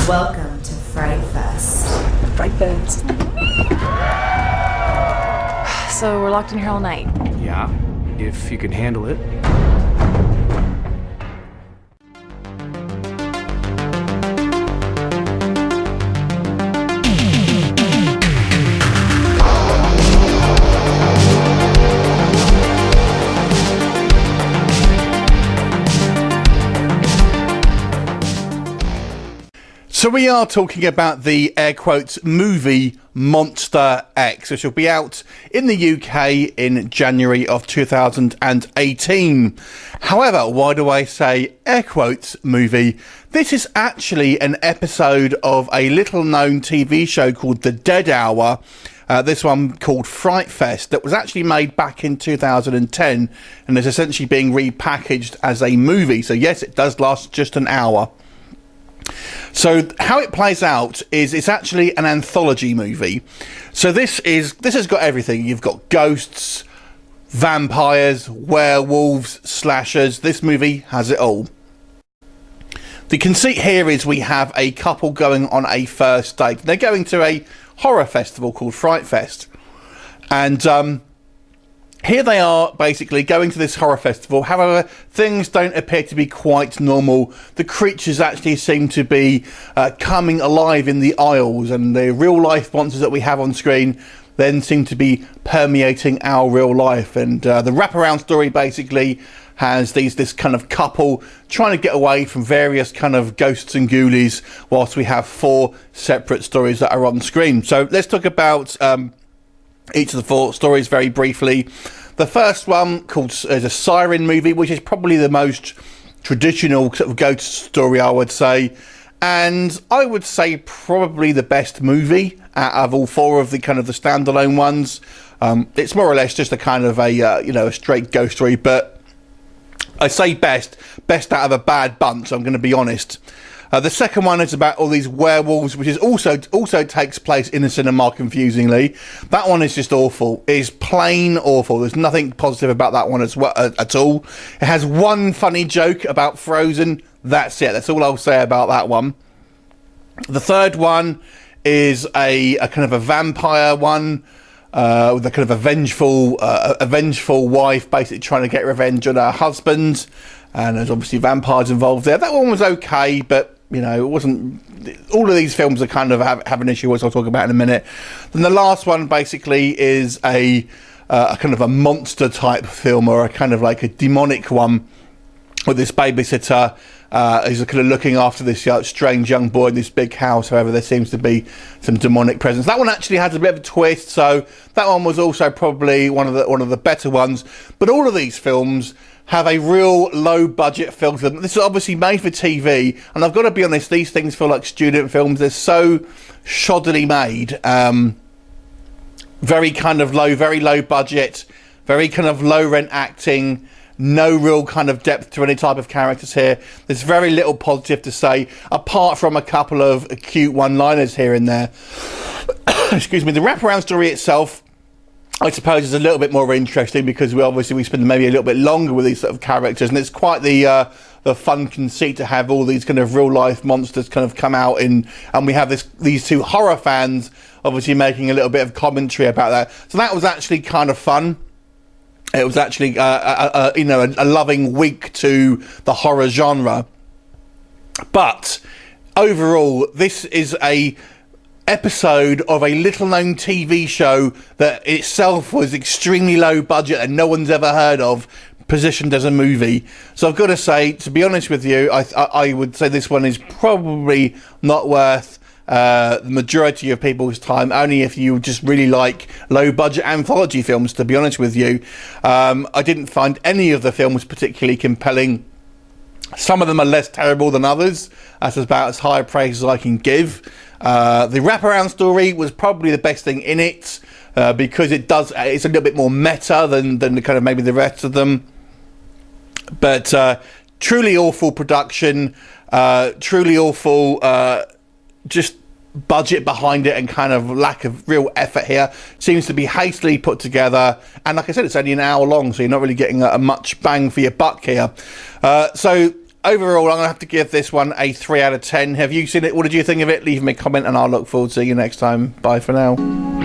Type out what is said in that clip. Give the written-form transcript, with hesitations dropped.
Welcome to Fright Fest. Fright Fest. So we're locked in here all night. Yeah, if you can handle it. So we are talking about the air quotes movie Monster X, which will be out in the UK in January of 2018. However, why do I say air quotes movie? This is actually an episode of a little known TV show called The Dead Hour. This one called Fright Fest, that was actually made back in 2010 and is essentially being repackaged as a movie. So yes, it does last just an hour. So how it plays out is it's actually an anthology movie. So this has got everything. You've got ghosts, vampires, werewolves, slashers. This movie has it all. The conceit here is we have a couple going on a first date. They're going to a horror festival called Fright Fest. And here they are basically going to this horror festival. However, things don't appear to be quite normal. The creatures actually seem to be coming alive in the aisles, and the real life monsters that we have on screen then seem to be permeating our real life. And the wraparound story basically has this kind of couple trying to get away from various kind of ghosts and ghoulies, whilst we have four separate stories that are on screen. So let's talk about each of the four stories very briefly. The first one is a siren movie, which is probably the most traditional sort of ghost story, I would say, and I would say probably the best movie out of all four of the kind of the standalone ones. It's more or less just a kind of a straight ghost story, but I say best out of a bad bunch, I'm going to be honest. The second one is about all these werewolves, which is also takes place in a cinema, confusingly. That one is just awful. It is plain awful. There's nothing positive about that one at all. It has one funny joke about Frozen. That's it. That's all I'll say about that one. The third one is a kind of a vampire one, with a kind of a vengeful wife basically trying to get revenge on her husband. And there's obviously vampires involved there. That one was okay, but it wasn't. All of these films are kind of have an issue, which I'll talk about in a minute. Then the last one basically is a kind of a monster type film, or a kind of like a demonic one, with this babysitter is kind of looking after this strange young boy in this big house. However, there seems to be some demonic presence. That one actually has a bit of a twist, so that one was also probably one of the better ones. But all of these films have a real low budget film to them. This is obviously made for TV, and I've got to be honest, these things feel like student films. They're so shoddily made, very kind of low, very low budget, very kind of low rent acting, no real kind of depth to any type of characters here. There's very little positive to say, apart from a couple of cute one-liners here and there. Excuse me. The wraparound story itself, I suppose, is a little bit more interesting, because we spend maybe a little bit longer with these sort of characters, and it's quite the fun conceit to have all these kind of real life monsters kind of come out in, and we have these two horror fans obviously making a little bit of commentary about that. So that was actually kind of fun. It was actually a loving wink to the horror genre. But overall, this is a episode of a little known TV show that itself was extremely low budget and no one's ever heard of, positioned as a movie. So I've got to say, to be honest with you, I would say this one is probably not worth the majority of people's time, only if you just really like low budget anthology films, to be honest with you. I didn't find any of the films particularly compelling. Some of them are less terrible than others. That's about as high a praise as I can give. The wraparound story was probably the best thing in it, because it's a little bit more meta than the kind of maybe the rest of them. But truly awful production, truly awful just budget behind it, and kind of lack of real effort here. Seems to be hastily put together, and like I said, it's only an hour long, so you're not really getting a much bang for your buck here. So overall, I'm going to have to give this one a 3 out of 10. Have you seen it? What did you think of it? Leave me a comment and I'll look forward to seeing you next time. Bye for now.